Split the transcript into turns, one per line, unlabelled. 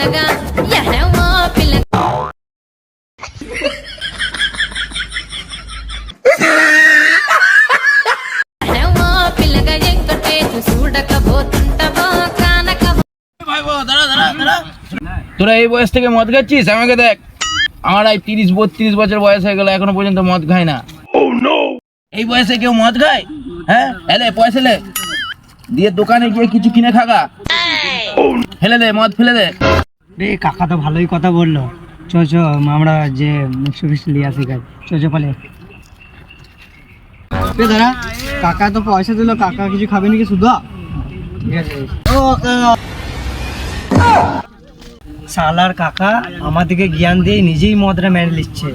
लगा यह वहाँ पे लगा यह वहाँ पे लगा ये कटे तो सूड़ा का बहुत टबा काना का
তোরা এই বয়স থেকে মদ খাচ্ছিস? আমাকে দেখ, আমার এই 30-32 বছর বয়স হয়ে গেল, এখনো পর্যন্ত মদ খাই না। এই বয়সে কেউ মদ খায়? হ্যাঁ, এলে পয়সা লে, দিয়ে দোকানে গিয়ে কিছু কিনে খাগা। ফেলে দে মদ, ফেলে দে।
রে কাকা তো ভালোই কথা বললো, চ চ আমরা যে মুখ লিয়ে আসি গাই, চ চ পালে। দাদা কাকা তো পয়সা দিল, কাকা কিছু খাবে নাকি শুধু? ঠিক আছে। ও শালার কাকা আমাদেরকে জ্ঞান দিয়ে নিজেই মদরা মেরে নিচ্ছে।